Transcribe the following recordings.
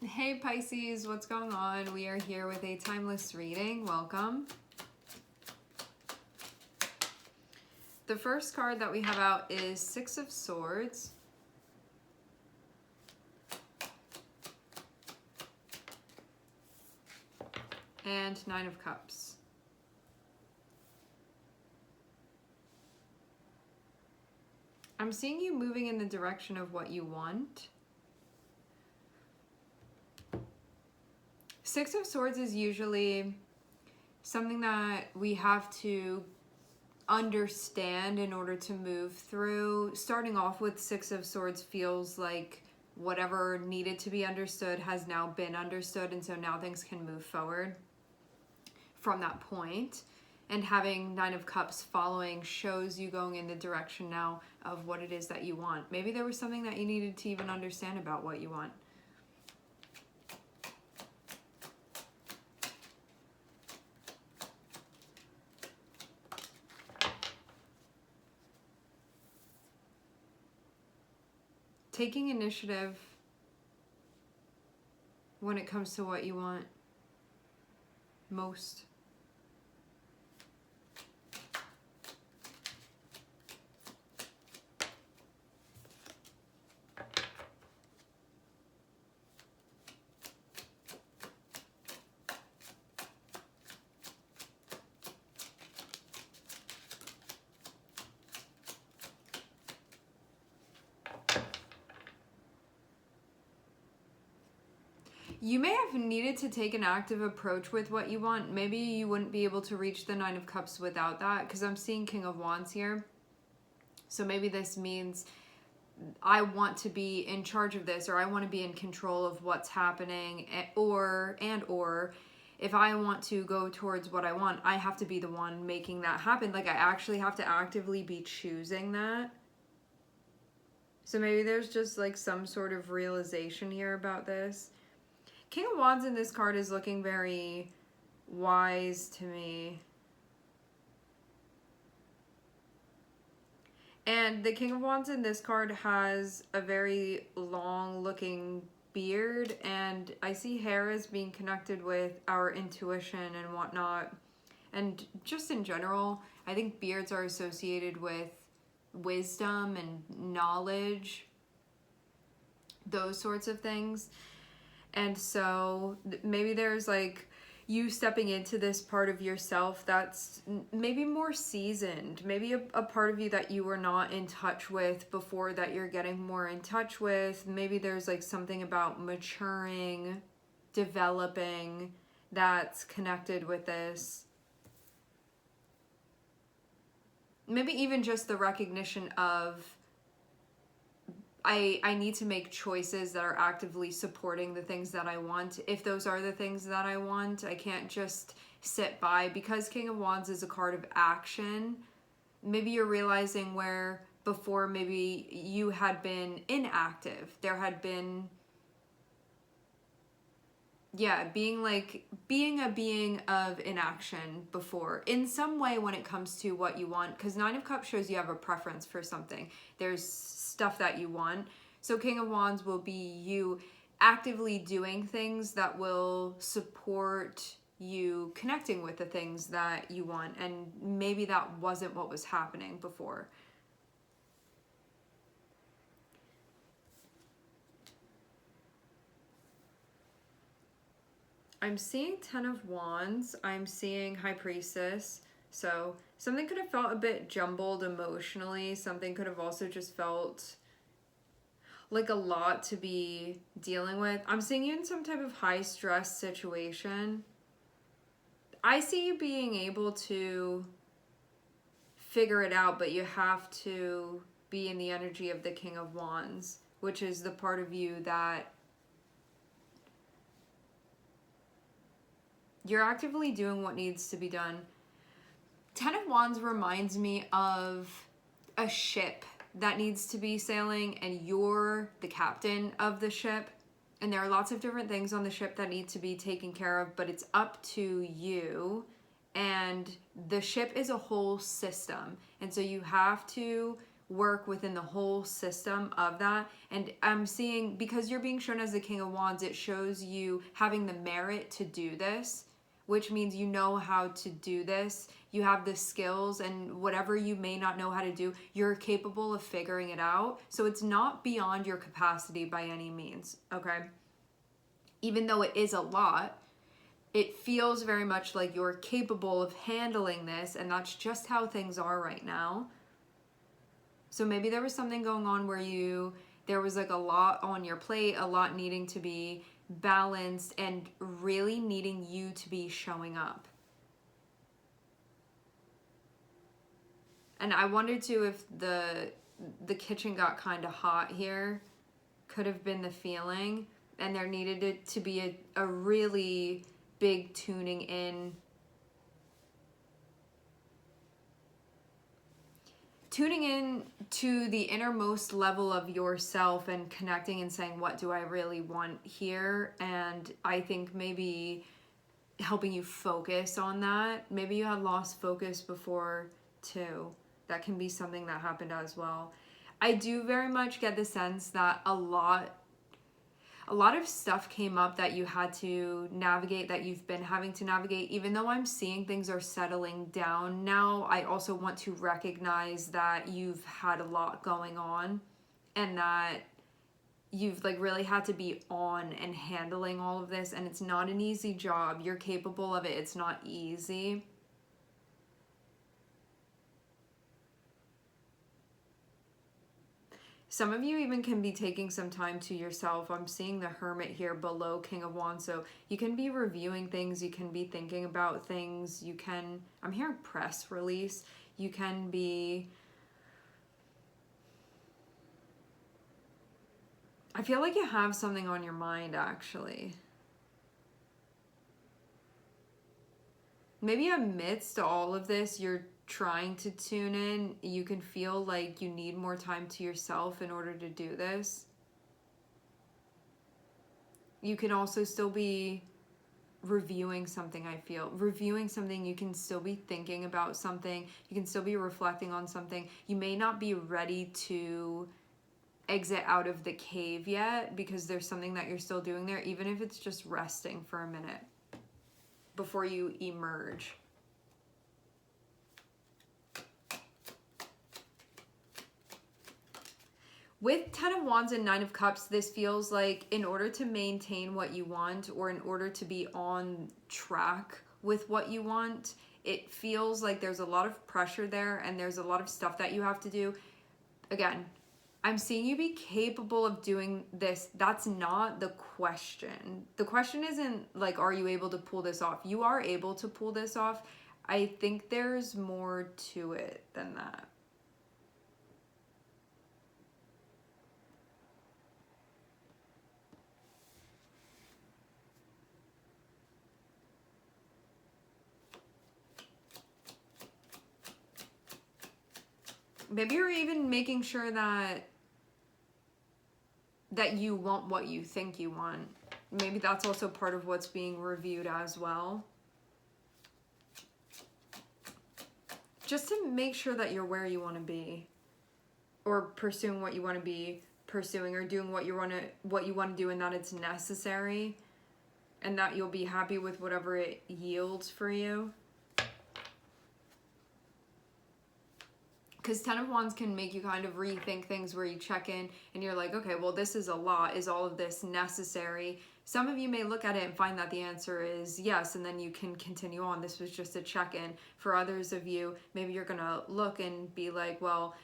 Hey Pisces, what's going on? We are here with a timeless reading. Welcome. The first card that we have out is Six of Swords. And Nine of Cups. I'm seeing you moving in the direction of what you want. Six of Swords is usually something that we have to understand in order to move through. Starting off with Six of Swords feels like whatever needed to be understood has now been understood, and so now things can move forward from that point. And having Nine of Cups following shows you going in the direction now of what it is that you want. Maybe there was something that you needed to even understand about what you want. Taking initiative when it comes to what you want most. You may have needed to take an active approach with what you want. Maybe you wouldn't be able to reach the Nine of Cups without that, because I'm seeing King of Wands here. So maybe this means I want to be in charge of this, or I want to be in control of what's happening, or if I want to go towards what I want, I have to be the one making that happen. Like I actually have to actively be choosing that. So maybe there's just like some sort of realization here about this. King of Wands in this card is looking very wise to me. And the King of Wands in this card has a very long looking beard, and I see hair as being connected with our intuition and whatnot. And just in general, I think beards are associated with wisdom and knowledge, those sorts of things. And so maybe there's like you stepping into this part of yourself that's maybe more seasoned, maybe a part of you that you were not in touch with before that you're getting more in touch with. Maybe there's like something about maturing, developing that's connected with this. Maybe even just the recognition of I need to make choices that are actively supporting the things that I want. If those are the things that I want, I can't just sit by. Because King of Wands is a card of action, maybe you're realizing where before maybe you had been inactive. There had been, being a being of inaction before in some way when it comes to what you want. Because Nine of Cups shows you have a preference for something. There's stuff that you want. So King of Wands will be you actively doing things that will support you connecting with the things that you want. And maybe that wasn't what was happening before. I'm seeing Ten of Wands. I'm seeing High Priestess. So something could have felt a bit jumbled emotionally. Something could have also just felt like a lot to be dealing with. I'm seeing you in some type of high stress situation. I see you being able to figure it out, but you have to be in the energy of the King of Wands, which is the part of you that you're actively doing what needs to be done. Ten of Wands reminds me of a ship that needs to be sailing, and you're the captain of the ship. And there are lots of different things on the ship that need to be taken care of, but it's up to you. And the ship is a whole system. And so you have to work within the whole system of that. And I'm seeing, because you're being shown as the King of Wands, it shows you having the merit to do this, which means you know how to do this. You have the skills, and whatever you may not know how to do, you're capable of figuring it out. So it's not beyond your capacity by any means, okay? Even though it is a lot, it feels very much like you're capable of handling this, and that's just how things are right now. So maybe there was something going on where there was like a lot on your plate, a lot needing to be balanced, and really needing you to be showing up. And I wondered too if the kitchen got kind of hot here. Could have been the feeling, and there needed it to be a really big tuning in. Tuning in to the innermost level of yourself and connecting and saying, what do I really want here? And I think maybe helping you focus on that. Maybe you had lost focus before too. That can be something that happened as well. I do very much get the sense that a lot of stuff came up that you had to navigate, that you've been having to navigate. Even though I'm seeing things are settling down now, I also want to recognize that you've had a lot going on, and that you've like really had to be on and handling all of this, and it's not an easy job. You're capable of it. It's not easy. Some of you even can be taking some time to yourself. I'm seeing the Hermit here below King of Wands. So you can be reviewing things. You can be thinking about things. You can, I'm hearing press release. You can be, I feel like you have something on your mind actually. Maybe amidst all of this, you're trying to tune in. You can feel like you need more time to yourself in order to do this. You can also still be reviewing something. I feel reviewing something. You can still be thinking about something. You can still be reflecting on something. You may not be ready to exit out of the cave yet, because there's something that you're still doing there, even if it's just resting for a minute before you emerge. With 10 of Wands and 9 of Cups, this feels like in order to maintain what you want, or in order to be on track with what you want, it feels like there's a lot of pressure there, and there's a lot of stuff that you have to do. Again, I'm seeing you be capable of doing this. That's not the question. The question isn't like, are you able to pull this off? You are able to pull this off. I think there's more to it than that. Maybe you're even making sure that you want what you think you want. Maybe that's also part of what's being reviewed as well. Just to make sure that you're where you want to be, or pursuing what you want to be pursuing, or doing what you want to do, and that it's necessary, and that you'll be happy with whatever it yields for you. Because 10 of Wands can make you kind of rethink things, where you check in and you're like, okay, well, this is a lot. Is all of this necessary? Some of you may look at it and find that the answer is yes, and then you can continue on. This was just a check-in. For others of you, maybe you're going to look and be like, well,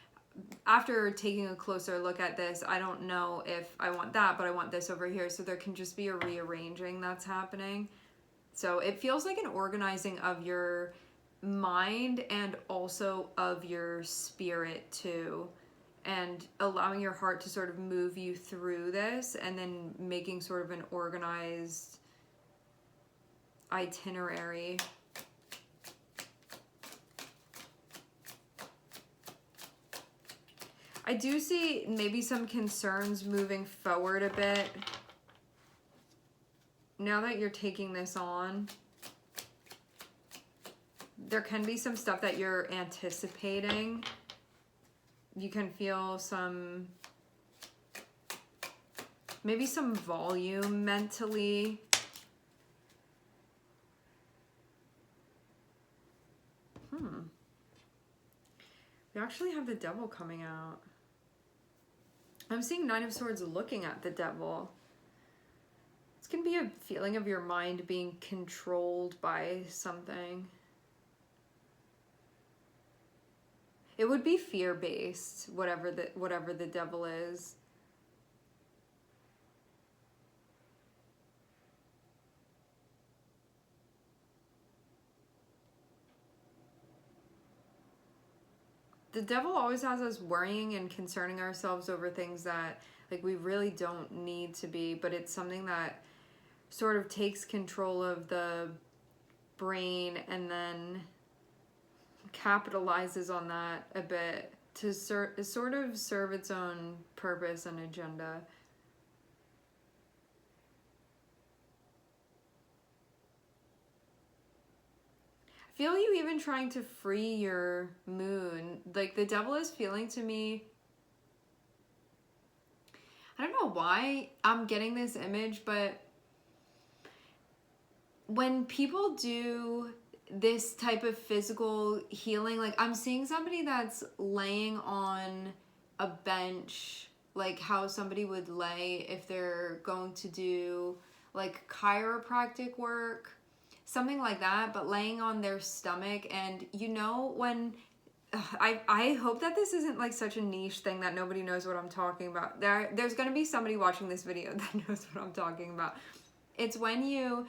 after taking a closer look at this, I don't know if I want that, but I want this over here. So there can just be a rearranging that's happening. So it feels like an organizing of your mind and also of your spirit too, and allowing your heart to sort of move you through this, and then making sort of an organized itinerary. I do see maybe some concerns moving forward a bit now that you're taking this on. There can be some stuff that you're anticipating you can feel maybe some volume mentally. We actually have the devil coming out. I'm seeing Nine of Swords looking at the devil. It's going to be a feeling of your mind being controlled by something. It would be fear-based, whatever the devil is. The devil always has us worrying and concerning ourselves over things that like we really don't need to be, but it's something that sort of takes control of the brain and then capitalizes on that a bit to sort of serve its own purpose and agenda. I feel you even trying to free your moon. Like the devil is feeling to me, I don't know why I'm getting this image, but when people do this type of physical healing, like I'm seeing somebody that's laying on a bench, like how somebody would lay if they're going to do like chiropractic work, something like that, but laying on their stomach. And you know, when I hope that this isn't like such a niche thing that nobody knows what I'm talking about. There's gonna be somebody watching this video that knows what I'm talking about. It's when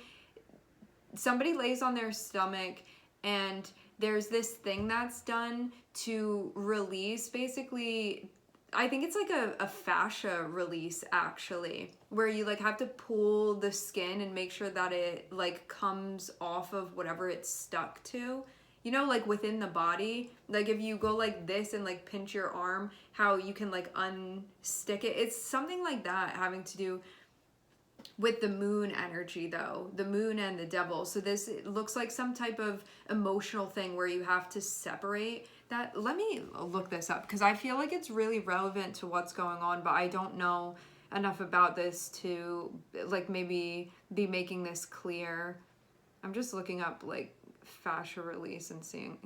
somebody lays on their stomach and there's this thing that's done to release, basically, I think it's like a fascia release actually, where you like have to pull the skin and make sure that it like comes off of whatever it's stuck to. You know, like within the body, like if you go like this and like pinch your arm, how you can like unstick it. It's something like that having to do with the moon energy though, the moon and the devil. So this looks like some type of emotional thing where you have to separate that. Let me look this up because I feel like it's really relevant to what's going on, but I don't know enough about this to like maybe be making this clear. I'm just looking up like fascia release and seeing.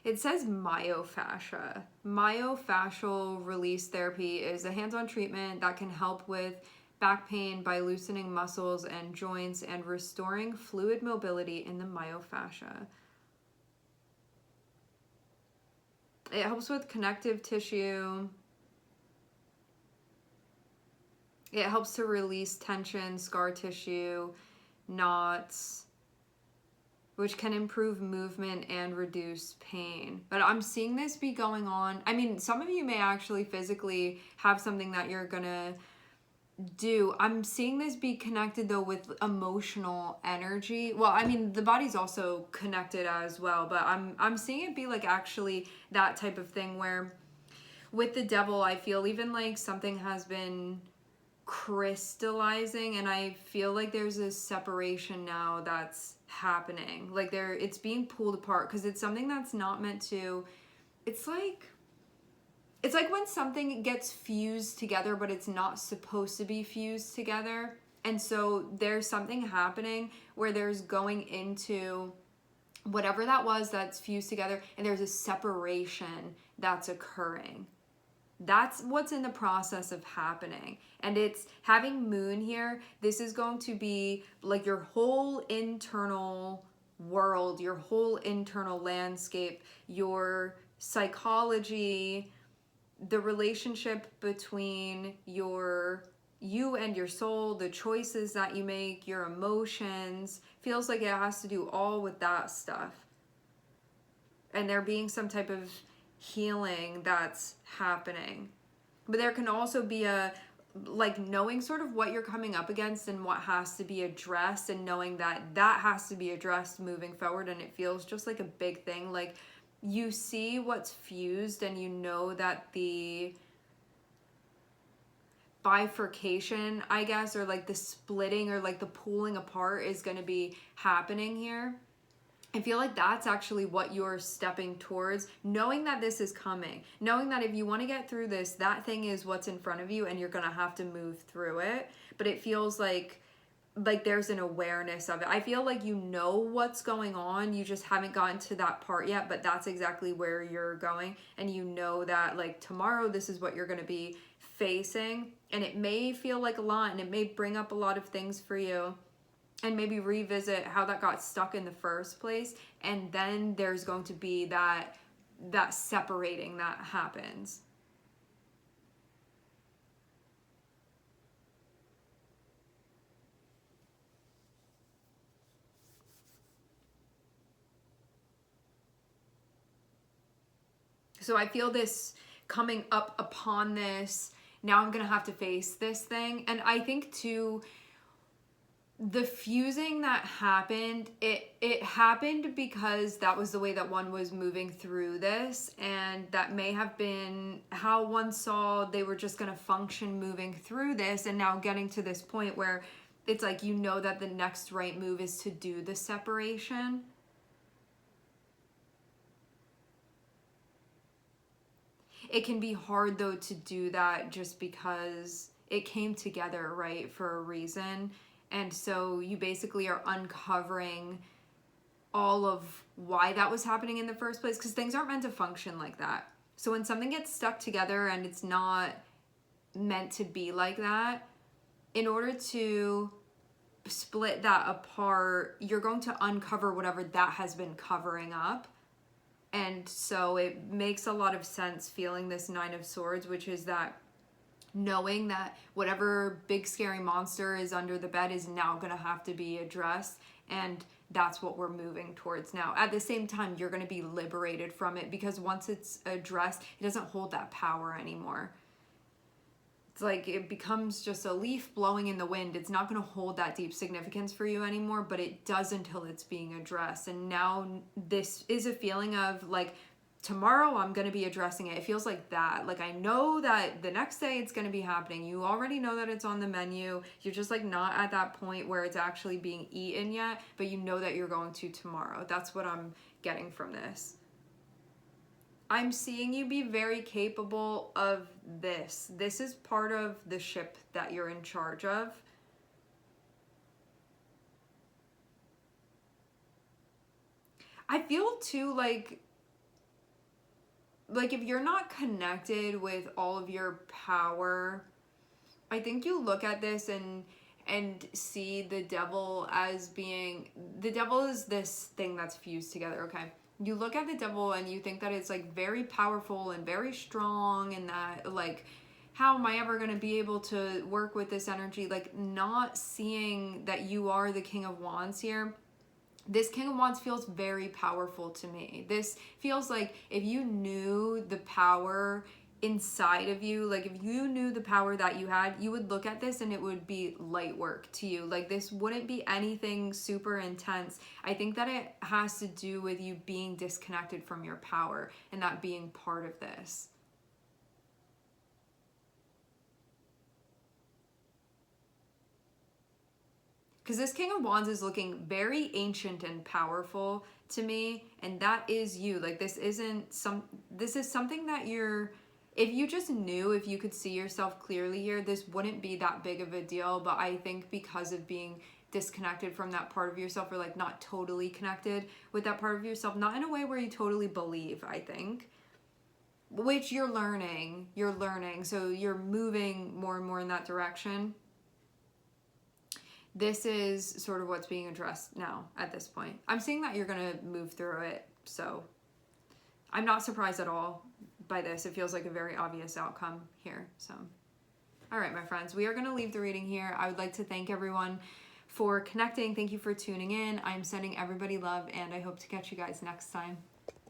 It says myofascia. Myofascial release therapy is a hands-on treatment that can help with back pain by loosening muscles and joints and restoring fluid mobility in the myofascia. It helps with connective tissue. It helps to release tension, scar tissue, knots, which can improve movement and reduce pain. But I'm seeing this be going on. I mean, some of you may actually physically have something that you're gonna do. I'm seeing this be connected though with emotional energy. Well, I mean, the body's also connected as well, but I'm seeing it be like actually that type of thing where with the devil, I feel even like something has been crystallizing and I feel like there's a separation now that's happening. Like it's being pulled apart because it's something that's not meant to. It's like when something gets fused together but it's not supposed to be fused together. And so there's something happening where there's going into whatever that was that's fused together and there's a separation that's occurring. That's what's in the process of happening. And it's having moon here. This is going to be like your whole internal world, your whole internal landscape, your psychology, the relationship between you and your soul, the choices that you make, your emotions. Feels like it has to do all with that stuff. And there being some type of healing that's happening. But there can also be like knowing sort of what you're coming up against and what has to be addressed and knowing that has to be addressed moving forward. And it feels just like a big thing. Like you see what's fused, and you know that the bifurcation, I guess, or like the splitting or like the pulling apart is going to be happening here. I feel like that's actually what you're stepping towards, knowing that this is coming, knowing that if you want to get through this, that thing is what's in front of you and you're going to have to move through it. But it feels like there's an awareness of it. I feel like you know what's going on, you just haven't gotten to that part yet, but that's exactly where you're going. And you know that like tomorrow, this is what you're going to be facing. And it may feel like a lot, and it may bring up a lot of things for you, and maybe revisit how that got stuck in the first place. And then there's going to be that separating that happens. So I feel this coming up upon this. Now I'm going to have to face this thing. And I think too, the fusing that happened, it happened because that was the way that one was moving through this, and that may have been how one saw they were just going to function moving through this, and now getting to this point where it's like, you know that the next right move is to do the separation. It can be hard though to do that just because it came together, right, for a reason. And so you basically are uncovering all of why that was happening in the first place, because things aren't meant to function like that. So when something gets stuck together and it's not meant to be like that, in order to split that apart, you're going to uncover whatever that has been covering up. And so it makes a lot of sense feeling this Nine of Swords, which is that knowing that whatever big scary monster is under the bed is now going to have to be addressed, and that's what we're moving towards now. At the same time, you're going to be liberated from it, because once it's addressed, it doesn't hold that power anymore. It's like it becomes just a leaf blowing in the wind. It's not going to hold that deep significance for you anymore, but it does until it's being addressed. And now this is a feeling of like, tomorrow I'm going to be addressing it. It feels like that. Like I know that the next day it's going to be happening. You already know that it's on the menu. You're just like not at that point where it's actually being eaten yet, but you know that you're going to tomorrow. That's what I'm getting from this. I'm seeing you be very capable of this. This is part of the ship that you're in charge of. I feel too like if you're not connected with all of your power, I think you look at this and see the devil as being, the devil is this thing that's fused together, okay? You look at the devil and you think that it's like very powerful and very strong, and that like, how am I ever going to be able to work with this energy? Like not seeing that you are the King of Wands here. This King of Wands feels very powerful to me. This feels like if you knew the power inside of you, like if you knew the power that you had, you would look at this and it would be light work to you. Like this wouldn't be anything super intense. I think that it has to do with you being disconnected from your power and that being part of this. Because this King of Wands is looking very ancient and powerful to me, and that is you. Like this is something that you're, if you just knew, if you could see yourself clearly here, this wouldn't be that big of a deal. But I think because of being disconnected from that part of yourself, or like not totally connected with that part of yourself, not in a way where you totally believe, I think, which you're learning, so you're moving more and more in that direction. This is sort of what's being addressed now at this point. I'm seeing that you're going to move through it, so I'm not surprised at all by this. It feels like a very obvious outcome here. So, all right, my friends, we are going to leave the reading here. I would like to thank everyone for connecting. Thank you for tuning in. I'm sending everybody love, and I hope to catch you guys next time.